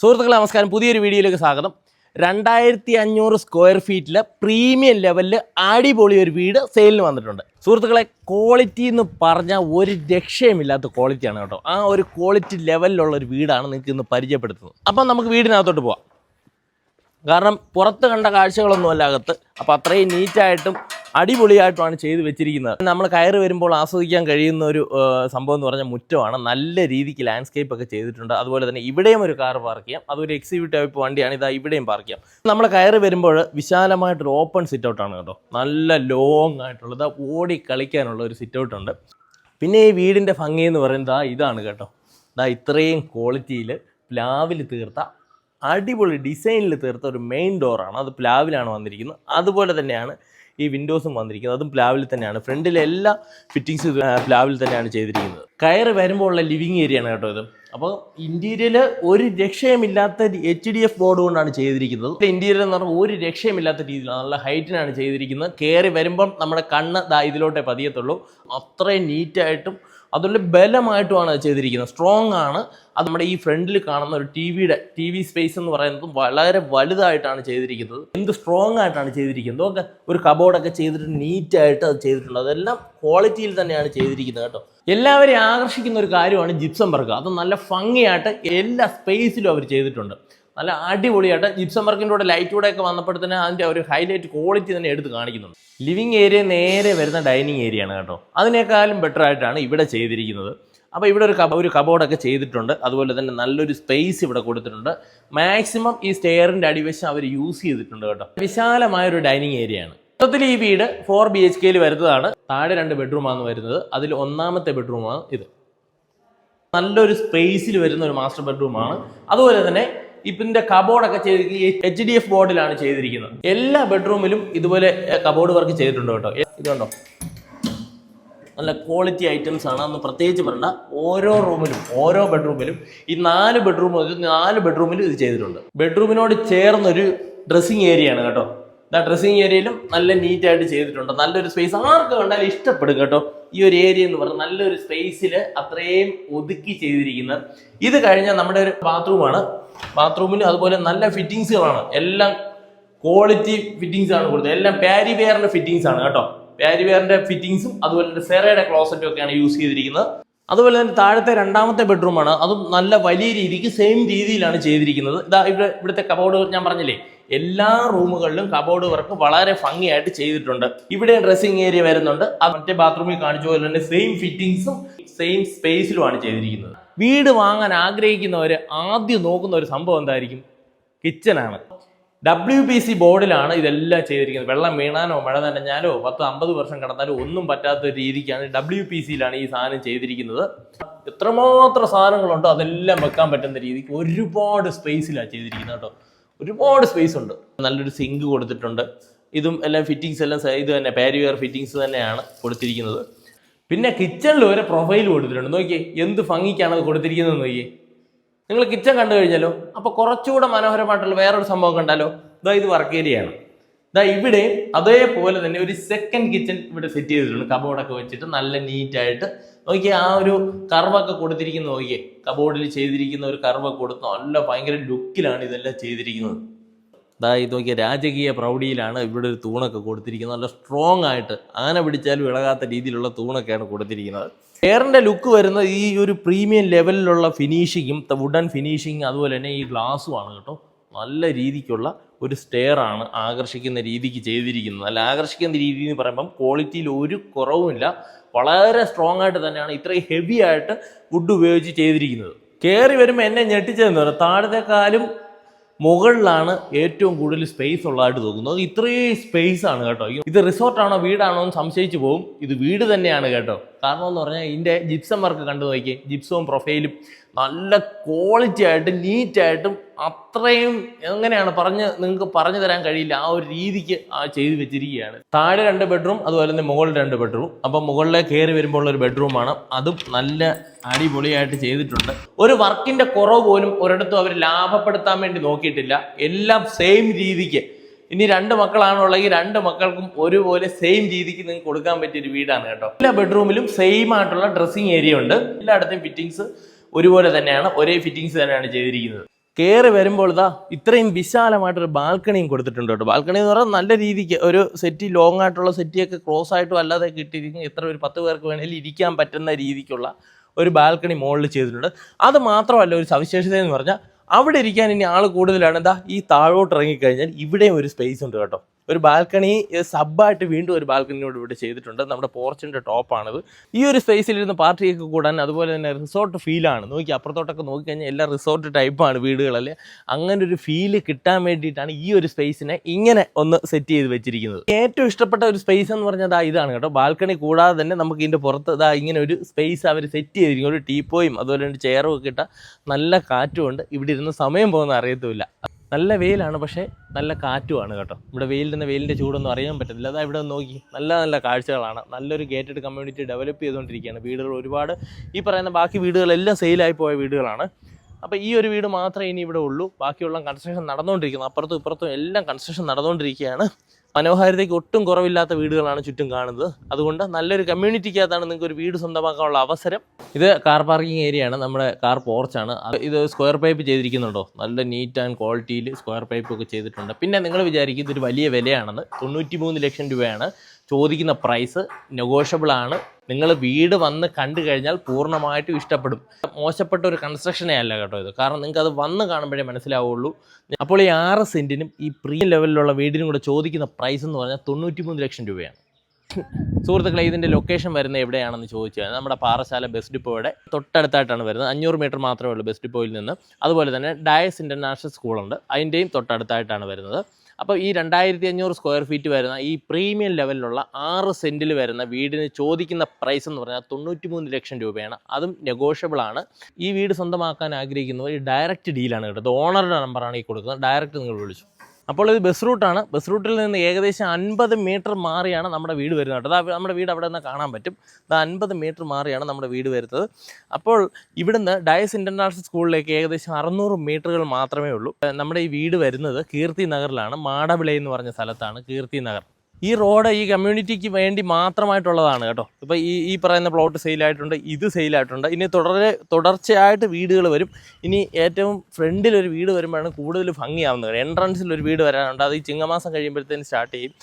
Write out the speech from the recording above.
സുഹൃത്തുക്കളെ നമസ്കാരം, പുതിയൊരു വീഡിയോയിലേക്ക് സ്വാഗതം. 2500 സ്ക്വയർ ഫീറ്റിൽ പ്രീമിയം ലെവലിൽ അടിപൊളി ഒരു വീട് സെയിലിന് വന്നിട്ടുണ്ട്. സുഹൃത്തുക്കളെ, ക്വാളിറ്റി എന്ന് പറഞ്ഞാൽ ഒരു രക്ഷയുമില്ലാത്ത ക്വാളിറ്റിയാണ് കേട്ടോ. ആ ഒരു ക്വാളിറ്റി ലെവലിലുള്ള ഒരു വീടാണ് നിങ്ങൾക്ക് ഇന്ന് പരിചയപ്പെടുത്തുന്നത്. അപ്പം നമുക്ക് വീടിനകത്തോട്ട് പോവാം. കാരണം പുറത്ത് കണ്ട കാഴ്ചകളൊന്നുമല്ല അകത്ത്. അപ്പോൾ അത്രയും നീറ്റായിട്ടും അടിപൊളിയായിട്ടുമാണ് ചെയ്ത് വെച്ചിരിക്കുന്നത്. നമ്മൾ കയറി വരുമ്പോൾ ആസ്വദിക്കാൻ കഴിയുന്ന ഒരു സംഭവം എന്ന് പറഞ്ഞാൽ മുറ്റമാണ്. നല്ല രീതിക്ക് ലാൻഡ്സ്കേപ്പ് ഒക്കെ ചെയ്തിട്ടുണ്ട്. അതുപോലെ തന്നെ ഇവിടെയും ഒരു കാർ പാർക്ക് ചെയ്യാം. അതൊരു എക്സിക്യൂട്ടീവ് ടൈപ്പ് വണ്ടിയാണ്. ഇതാ ഇവിടെയും പാർക്ക് ചെയ്യാം. നമ്മൾ കയറി വരുമ്പോൾ വിശാലമായിട്ടൊരു ഓപ്പൺ സിറ്റ് ഔട്ടാണ് കേട്ടോ. നല്ല ലോങ് ആയിട്ടുള്ളത്, ഓടി കളിക്കാനുള്ള ഒരു സിറ്റ് ഔട്ട് ഉണ്ട്. പിന്നെ ഈ വീടിൻ്റെ ഭംഗി എന്ന് പറയുന്നത് ഇതാണ് കേട്ടോ. ഇത്രയും ക്വാളിറ്റിയിൽ പ്ലാവിൽ തീർത്ത അടിപൊളി ഡിസൈനിൽ തീർത്ത ഒരു മെയിൻ ഡോറാണ്. അത് പ്ലാവിലാണ് വന്നിരിക്കുന്നത്. അതുപോലെ തന്നെയാണ് ഈ വിൻഡോസും വന്നിരിക്കുന്നത്. അതും പ്ലാവിൽ തന്നെയാണ്. ഫ്രണ്ടിലെ എല്ലാ ഫിറ്റിങ്സും പ്ലാവിൽ തന്നെയാണ് ചെയ്തിരിക്കുന്നത്. കയറി വരുമ്പോൾ ഉള്ള ലിവിങ് ഏരിയയാണ് കേട്ടോ ഇത്. അപ്പോൾ ഇൻറ്റീരിയൽ ഒരു രക്ഷയുമില്ലാത്ത HDF ബോർഡ് കൊണ്ടാണ് ചെയ്തിരിക്കുന്നത്. ഇൻറ്റീരിയൽ എന്ന് പറഞ്ഞാൽ ഒരു രക്ഷയുമില്ലാത്ത രീതിയിലാണ്, നല്ല ഹൈറ്റിനാണ് ചെയ്തിരിക്കുന്നത്. കയറി വരുമ്പം നമ്മുടെ കണ്ണ് ഇതിലോട്ടേ പതിയത്തുള്ളൂ. അത്രയും നീറ്റായിട്ടും അതുപോലെ ബലമായിട്ടുമാണ് അത് ചെയ്തിരിക്കുന്നത്. സ്ട്രോങ് ആണ്. അത് നമ്മുടെ ഈ ഫ്രണ്ടിൽ കാണുന്ന ഒരു ടി വി സ്പേസ് എന്ന് പറയുന്നത് വളരെ വലുതായിട്ടാണ് ചെയ്തിരിക്കുന്നത്. എന്ത് സ്ട്രോങ് ആയിട്ടാണ് ചെയ്തിരിക്കുന്നത്. ഒക്കെ ഒരു കബോർഡൊക്കെ ചെയ്തിട്ട് നീറ്റായിട്ട് അത് ചെയ്തിട്ടുണ്ട്. അതെല്ലാം ക്വാളിറ്റിയിൽ തന്നെയാണ് ചെയ്തിരിക്കുന്നത് കേട്ടോ. എല്ലാവരെയും ആകർഷിക്കുന്ന ഒരു കാര്യമാണ് ജിപ്സം വർക്ക്. അത് നല്ല ഭംഗിയായിട്ട് എല്ലാ സ്പേസിലും അവർ ചെയ്തിട്ടുണ്ട്. നല്ല അടിപൊളിയായിട്ട് ജിപ്സം വർക്കിൻ്റെ കൂടെ ലൈറ്റ് കൂടെ ഒക്കെ വന്നപ്പോഴത്തേന് അതിൻ്റെ ഒരു ഹൈലൈറ്റ് ക്വാളിറ്റി തന്നെ എടുത്ത് കാണിക്കുന്നുണ്ട്. ലിവിങ് ഏരിയ നേരെ വരുന്ന ഡൈനിങ് ഏരിയ ആണ് കേട്ടോ. അതിനേക്കാളും ബെറ്റർ ആയിട്ടാണ് ഇവിടെ ചെയ്തിരിക്കുന്നത്. അപ്പോൾ ഇവിടെ ഒരു കബോർഡൊക്കെ ചെയ്തിട്ടുണ്ട്. അതുപോലെ തന്നെ നല്ലൊരു സ്പേസ് ഇവിടെ കൊടുത്തിട്ടുണ്ട്. മാക്സിമം ഈ സ്റ്റെയറിൻ്റെ അടിവശം അവർ യൂസ് ചെയ്തിട്ടുണ്ട് കേട്ടോ. വിശാലമായൊരു ഡൈനിങ് ഏരിയ ആണ്. മൊത്തത്തിൽ ഈ വീട് 4 BHKയിൽ വരുന്നതാണ്. താഴെ 2 ബെഡ്റൂമാണ് വരുന്നത്. അതിൽ ഒന്നാമത്തെ ബെഡ്റൂമാണ് ഇത്. നല്ലൊരു സ്പേസിൽ വരുന്ന ഒരു മാസ്റ്റർ ബെഡ്റൂമാണ്. അതുപോലെ തന്നെ ഇതിന്റെ കബോർഡൊക്കെ ചെയ്തിരിക്കുന്നത് HDF ബോർഡിലാണ് ചെയ്തിരിക്കുന്നത്. എല്ലാ ബെഡ്റൂമിലും ഇതുപോലെ കബോർഡ് വർക്ക് ചെയ്തിട്ടുണ്ട് കേട്ടോ. ഇതുണ്ടോ, നല്ല ക്വാളിറ്റി ഐറ്റംസ് ആണ്. അന്ന് പ്രത്യേകിച്ച് പറയണ്ട. ഓരോ റൂമിലും ഓരോ ബെഡ്റൂമിലും ഈ 4 ബെഡ്റൂമിലും ഇത് ചെയ്തിട്ടുണ്ട്. ബെഡ്റൂമിനോട് ചേർന്നൊരു ഡ്രസ്സിങ് ഏരിയ ആണ് കേട്ടോ. ഡ്രസ്സിങ് ഏരിയയിലും നല്ല നീറ്റായിട്ട് ചെയ്തിട്ടുണ്ട്. നല്ലൊരു സ്പേസ്, ആർക്ക് കണ്ടാലും ഇഷ്ടപ്പെടും കേട്ടോ. ഈ ഒരു ഏരിയ എന്ന് പറഞ്ഞാൽ നല്ലൊരു സ്പേസിൽ അത്രയും ഒതുക്കി ചെയ്തിരിക്കുന്നത്. ഇത് കഴിഞ്ഞാൽ നമ്മുടെ ഒരു ബാത്റൂമാണ്. ബാത്റൂമിൽ അതുപോലെ നല്ല ഫിറ്റിങ്സുകളാണ്. എല്ലാം ക്വാളിറ്റി ഫിറ്റിങ്സ് ആണ് കൊടുത്തത്. എല്ലാം പാരി വെയറിന്റെ ഫിറ്റിങ്സ് ആണ് കേട്ടോ. പാരി വെയറിന്റെ ഫിറ്റിങ്സും അതുപോലെ തന്നെ സെറയുടെ ക്ലോസറ്റും ഒക്കെയാണ് യൂസ് ചെയ്തിരിക്കുന്നത്. അതുപോലെ തന്നെ താഴത്തെ 2ാമത്തെ ബെഡ്റൂമാണ്. അതും നല്ല വലിയ രീതിക്ക് സെയിം രീതിയിലാണ് ചെയ്തിരിക്കുന്നത്. ഇവിടുത്തെ കബോർഡ് ഞാൻ പറഞ്ഞില്ലേ, എല്ലാ റൂമുകളിലും കബോർഡ് വർക്ക് വളരെ ഭംഗിയായിട്ട് ചെയ്തിട്ടുണ്ട്. ഇവിടെ ഡ്രസ്സിംഗ് ഏരിയ വരുന്നുണ്ട്. അത് മറ്റേ ബാത്റൂമിൽ കാണിച്ച പോലെ തന്നെ സെയിം ഫിറ്റിങ്സും സെയിം സ്പേസിലുമാണ് ചെയ്തിരിക്കുന്നത്. വീട് വാങ്ങാൻ ആഗ്രഹിക്കുന്നവർ ആദ്യം നോക്കുന്ന ഒരു സംഭവം എന്തായിരിക്കും? കിച്ചനാണ്. WPC ബോർഡിലാണ് ഇതെല്ലാം ചെയ്തിരിക്കുന്നത്. വെള്ളം വീണാനോ മഴ നനഞ്ഞാലോ 10-50 വർഷം കിടന്നാലോ ഒന്നും പറ്റാത്ത രീതിക്കാണ് WPCയിലാണ് ഈ സാധനം ചെയ്തിരിക്കുന്നത്. എത്രമാത്രം സാധനങ്ങളുണ്ടോ അതെല്ലാം വെക്കാൻ പറ്റുന്ന രീതിക്ക് ഒരുപാട് സ്പേസിലാണ് ചെയ്തിരിക്കുന്നത് കേട്ടോ. ഒരുപാട് സ്പേസ് ഉണ്ട്. നല്ലൊരു സിങ്ക് കൊടുത്തിട്ടുണ്ട്. ഇതും എല്ലാം ഫിറ്റിങ്സ് എല്ലാം ഇത് തന്നെ പാരിവെയർ ഫിറ്റിങ്സ് തന്നെയാണ് കൊടുത്തിരിക്കുന്നത്. പിന്നെ കിച്ചണിൽ വരെ പ്രൊഫൈൽ കൊടുത്തിട്ടുണ്ട്. നോക്കിയേ എന്ത് ഭംഗിക്കാണ് അത് കൊടുത്തിരിക്കുന്നത് നോക്കിയേ. നിങ്ങൾ കിച്ചൺ കണ്ടു കഴിഞ്ഞാലോ അപ്പോൾ കുറച്ചുകൂടെ മനോഹരമായിട്ടുള്ള വേറൊരു സംഭവം കണ്ടാലോ. ഇത് വർക്ക് ഏരിയയാണ്. ഇവിടെ അതേപോലെ തന്നെ ഒരു സെക്കൻഡ് കിച്ചൺ ഇവിടെ സെറ്റ് ചെയ്തിട്ടുണ്ട്. കബോർഡൊക്കെ വെച്ചിട്ട് നല്ല നീറ്റായിട്ട് നോക്കിയേ. ആ ഒരു കർവൊക്കെ കൊടുത്തിരിക്കുന്ന നോക്കിയേ. കബോർഡിൽ ചെയ്തിരിക്കുന്ന ഒരു കർവൊക്കെ കൊടുത്ത് നല്ല ഭയങ്കര ലുക്കിലാണ് ഇതെല്ലാം ചെയ്തിരിക്കുന്നത്. ഇത് നോക്കിയ രാജകീയ പ്രൗഢിയിലാണ് ഇവിടെ ഒരു തൂണൊക്കെ കൊടുത്തിരിക്കുന്നത്. നല്ല സ്ട്രോങ് ആയിട്ട് ആന പിടിച്ചാലും ഇളകാത്ത രീതിയിലുള്ള തൂണൊക്കെയാണ് കൊടുത്തിരിക്കുന്നത്. എയറിൻ്റെ ലുക്ക് വരുന്ന ഈ ഒരു പ്രീമിയം ലെവലിലുള്ള ഫിനിഷിങ്ങും വുഡൻ ഫിനിഷിങ് അതുപോലെ തന്നെ ഈ ഗ്ലാസ്സുമാണ് കേട്ടോ. നല്ല രീതിക്കുള്ള ഒരു സ്റ്റെയർ ആണ് ആകർഷിക്കുന്ന രീതിക്ക് ചെയ്തിരിക്കുന്നത്. നല്ല ആകർഷിക്കുന്ന രീതി എന്ന് പറയുമ്പം ക്വാളിറ്റിയിൽ ഒരു കുറവുമില്ല. വളരെ സ്ട്രോങ് ആയിട്ട് തന്നെയാണ് ഇത്രയും ഹെവി ആയിട്ട് വുഡ് ഉപയോഗിച്ച് ചെയ്തിരിക്കുന്നത്. കയറി വരുമ്പോൾ എന്നെ ഞെട്ടിച്ചതെന്ന് പറഞ്ഞാൽ താഴത്തെക്കാളും മുകളിലാണ് ഏറ്റവും കൂടുതൽ സ്പേസ് ഉള്ളതായിട്ട് തോന്നുന്നത്. ഇത്രയും സ്പേസ് ആണ് കേട്ടോ. ഇത് റിസോർട്ടാണോ വീടാണോ എന്ന് സംശയിച്ചു പോകും. ഇത് വീട് തന്നെയാണ് കേട്ടോ. കാരണം എന്ന് പറഞ്ഞാൽ ഇതിൻ്റെ ജിപ്സം വർക്ക് കണ്ടു നോക്കിയേ. ജിപ്സവും പ്രൊഫൈലും നല്ല ക്വാളിറ്റി ആയിട്ട് നീറ്റായിട്ടും അത്രയും എങ്ങനെയാണ് നിങ്ങൾക്ക് പറഞ്ഞു തരാൻ കഴിയില്ല. ആ ഒരു രീതിക്ക് ചെയ്ത് വെച്ചിരിക്കുകയാണ്. താഴെ 2 ബെഡ്റൂം അതുപോലെ തന്നെ മുകളിൽ 2 ബെഡ്റൂം. അപ്പം മുകളിലെ കയറി വരുമ്പോൾ ഒരു ബെഡ്റൂമാണ്. അതും നല്ല അടിപൊളിയായിട്ട് ചെയ്തിട്ടുണ്ട്. ഒരു വർക്കിന്റെ കുറവ് പോലും ഒരിടത്തും അവർ ലാഭപ്പെടുത്താൻ വേണ്ടി നോക്കിയിട്ടില്ല. എല്ലാം സെയിം രീതിക്ക്. ഇനി 2 മക്കളാണുള്ളെങ്കിൽ 2 മക്കൾക്കും ഒരുപോലെ സെയിം രീതിക്ക് നിങ്ങൾക്ക് കൊടുക്കാൻ പറ്റിയൊരു വീടാണ് കേട്ടോ. എല്ലാ ബെഡ്റൂമിലും സെയിം ആയിട്ടുള്ള ഡ്രസ്സിങ് ഏരിയ ഉണ്ട്. എല്ലായിടത്തും ഫിറ്റിങ്സ് ഒരുപോലെ തന്നെയാണ്. ഒരേ ഫിറ്റിങ്സ് തന്നെയാണ് ചെയ്തിരിക്കുന്നത്. കയറി വരുമ്പോൾ ഇതാ ഇത്രയും വിശാലമായിട്ടൊരു ബാൽക്കണിയും കൊടുത്തിട്ടുണ്ട് കേട്ടോ. ബാൽക്കണി എന്ന് പറഞ്ഞാൽ നല്ല രീതിക്ക് ഒരു സെറ്റി, ലോങ് ആയിട്ടുള്ള സെറ്റിയൊക്കെ ക്രോസ് ആയിട്ടും അല്ലാതെ കിട്ടിയിരിക്കും. എത്ര ഒരു 10 പേർക്ക് വേണമെങ്കിൽ ഇരിക്കാൻ പറ്റുന്ന രീതിക്കുള്ള ഒരു ബാൽക്കണി മുകളിൽ ചെയ്തിട്ടുണ്ട്. അത് മാത്രമല്ല ഒരു സവിശേഷത എന്ന് പറഞ്ഞാൽ അവിടെ ഇരിക്കാൻ ഇനി ആൾ കൂടുതലാണ്. എന്താ ഈ താഴോട്ട് ഇറങ്ങിക്കഴിഞ്ഞാൽ ഇവിടെയും ഒരു സ്പേസ് ഉണ്ട് കേട്ടോ. ഒരു ബാൽക്കണി സബ്ബായിട്ട് വീണ്ടും ഒരു ബാൽക്കണിയോട് ഇവിടെ ചെയ്തിട്ടുണ്ട്. നമ്മുടെ പോർച്ചിൻ്റെ ടോപ്പാണിത്. ഈ ഒരു സ്പേസിലിരുന്ന് പാർട്ടിയൊക്കെ കൂടാൻ, അതുപോലെ തന്നെ റിസോർട്ട് ഫീലാണ്. നോക്കി അപ്പുറത്തോട്ടൊക്കെ നോക്കിക്കഴിഞ്ഞാൽ എല്ലാ റിസോർട്ട് ടൈപ്പാണ് വീടുകളല്ലേ. അങ്ങനെ ഒരു ഫീല് കിട്ടാൻ വേണ്ടിയിട്ടാണ് ഈ ഒരു സ്പേസിനെ ഇങ്ങനെ ഒന്ന് സെറ്റ് ചെയ്ത് വെച്ചിരിക്കുന്നത്. ഏറ്റവും ഇഷ്ടപ്പെട്ട ഒരു സ്പേസ് എന്ന് പറഞ്ഞാൽ ഇതാണ് കേട്ടോ. ബാൽക്കണി കൂടാതെ തന്നെ നമുക്ക് ഇതിൻ്റെ പുറത്ത് ഇങ്ങനെ ഒരു സ്പേസ് അവർ സെറ്റ് ചെയ്തിരിക്കും. ഒരു ടീപ്പോയും അതുപോലെ തന്നെ ചെയറും ഒക്കെ ഇട്ട നല്ല കാറ്റുമുണ്ട്. ഇവിടെ ഇരുന്ന് സമയം പോകുന്ന അറിയത്തുമില്ല. നല്ല വെയിലാണ്, പക്ഷേ നല്ല കാറ്റുമാണ് കേട്ടോ. ഇവിടെ വെയിലിൻ്റെ ചൂടൊന്നും അറിയാൻ പറ്റത്തില്ല. അതാ ഇവിടെ നോക്കി നല്ല നല്ല കാഴ്ചകളാണ്. നല്ലൊരു ഗേറ്റഡ് കമ്മ്യൂണിറ്റി ഡെവലപ്പ് ചെയ്തുകൊണ്ടിരിക്കുകയാണ്. വീടുകൾ ഒരുപാട് ഈ പറയുന്ന ബാക്കി വീടുകളെല്ലാം സെയിലായി പോയ വീടുകളാണ്. അപ്പോൾ ഈ ഒരു വീട് മാത്രമേ ഇനി ഇവിടെ ഉള്ളൂ. ബാക്കിയുള്ള കൺസ്ട്രക്ഷൻ നടന്നുകൊണ്ടിരിക്കുന്നു. അപ്പുറത്തും ഇപ്പുറത്തും എല്ലാം കൺസ്ട്രക്ഷൻ നടന്നുകൊണ്ടിരിക്കുകയാണ്. മനോഹാരിതയ്ക്ക് ഒട്ടും കുറവില്ലാത്ത വീടുകളാണ് ചുറ്റും കാണുന്നത്. അതുകൊണ്ട് നല്ലൊരു കമ്മ്യൂണിറ്റിക്കകത്താണ് നിങ്ങൾക്ക് ഒരു വീട് സ്വന്തമാക്കാനുള്ള അവസരം. ഇത് കാർ പാർക്കിംഗ് ഏരിയയാണ്. നമ്മുടെ കാർ പോർച്ചാണ്. ഇത് സ്ക്വയർ പൈപ്പ് ചെയ്തിരിക്കുന്നുണ്ടോ, നല്ല നീറ്റ് ആൻഡ് ക്വാളിറ്റിയിൽ സ്ക്വയർ പൈപ്പ് ഒക്കെ ചെയ്തിട്ടുണ്ട്. പിന്നെ നിങ്ങൾ വിചാരിക്കും ഇതൊരു വലിയ വിലയാണെന്ന്. 93 ലക്ഷം രൂപയാണ് ചോദിക്കുന്ന പ്രൈസ്. നെഗോഷ്യബിൾ ആണ്. നിങ്ങൾ വീട് വന്ന് കണ്ടു കഴിഞ്ഞാൽ പൂർണ്ണമായിട്ടും ഇഷ്ടപ്പെടും. മോശപ്പെട്ട ഒരു കൺസ്ട്രക്ഷനേ അല്ല കേട്ടോ ഇത്. കാരണം നിങ്ങൾക്ക് അത് വന്ന് കാണുമ്പോഴേ മനസ്സിലാവുള്ളൂ. അപ്പോൾ ഈ 6 സെൻറ്റിനും ഈ പ്രീമിയം ലെവലിലുള്ള വീടിനും കൂടെ ചോദിക്കുന്ന പ്രൈസ് എന്ന് പറഞ്ഞാൽ 93 ലക്ഷം രൂപയാണ്. സുഹൃത്തുക്കളെ, ഇതിൻ്റെ ലൊക്കേഷൻ വരുന്നത് എവിടെയാണെന്ന് ചോദിച്ചാൽ നമ്മുടെ പാറശാല ബസ് ഡിപ്പോയുടെ തൊട്ടടുത്തായിട്ടാണ് വരുന്നത്. 500 മീറ്റർ മാത്രമേ ഉള്ളൂ ബസ് ഡിപ്പോയിൽ നിന്ന്. അതുപോലെ തന്നെ ഡയസ് ഇൻ്റർനാഷണൽ സ്കൂളുണ്ട്, അതിൻ്റെയും തൊട്ടടുത്തായിട്ടാണ് വരുന്നത്. അപ്പോൾ ഈ 2500 സ്ക്വയർ ഫീറ്റ് വരുന്ന ഈ പ്രീമിയം ലെവലിലുള്ള 6 സെൻറ്റിൽ വരുന്ന വീടിന് ചോദിക്കുന്ന പ്രൈസ് എന്ന് പറഞ്ഞാൽ 93 ലക്ഷം രൂപയാണ്. അതും നെഗോഷ്യബിൾ ആണ്. ഈ വീട് സ്വന്തമാക്കാൻ ആഗ്രഹിക്കുന്നവർ ഈ ഡയറക്റ്റ് ഡീലാണ് കേട്ടോ. ഓണറുടെ നമ്പറാണ് ഈ കൊടുക്കുന്നത്. ഡയറക്റ്റ് നിങ്ങൾ വിളിച്ചു. അപ്പോൾ ഇത് ബസ് റൂട്ടാണ്. ബസ് റൂട്ടിൽ നിന്ന് ഏകദേശം 50 മീറ്റർ മാറിയാണ് നമ്മുടെ വീട് വരുന്നത് കേട്ടോ. നമ്മുടെ വീട് അവിടെ നിന്ന് കാണാൻ പറ്റും. 50 മീറ്റർ മാറിയാണ് നമ്മുടെ വീട് വരുന്നത്. അപ്പോൾ ഇവിടുന്ന് ഡയസ് ഇൻ്റർനാഷണൽ സ്കൂളിലേക്ക് ഏകദേശം 600 മീറ്ററുകൾ മാത്രമേ ഉള്ളൂ. നമ്മുടെ ഈ വീട് വരുന്നത് കീർത്തി നഗറിലാണ്. മാടവിള എന്ന് പറഞ്ഞ സ്ഥലത്താണ് കീർത്തി നഗർ. ഈ റോഡ് ഈ കമ്മ്യൂണിറ്റിക്ക് വേണ്ടി മാത്രമായിട്ടുള്ളതാണ് കേട്ടോ. ഇപ്പോൾ ഈ പറയുന്ന പ്ലോട്ട് സെയിലായിട്ടുണ്ട്, ഇത് സെയിലായിട്ടുണ്ട്. ഇനി തുടർച്ചയായിട്ട് വീടുകൾ വരും. ഇനി ഏറ്റവും ഫ്രണ്ടിലൊരു വീട് വരുമ്പോഴാണ് കൂടുതൽ ഭംഗിയാവുന്നത്. എൻട്രൻസിലൊരു വീട് വരാനുണ്ട്. അത് ഈ ചിങ്ങമാസം കഴിയുമ്പോഴത്തേന് സ്റ്റാർട്ട് ചെയ്യും.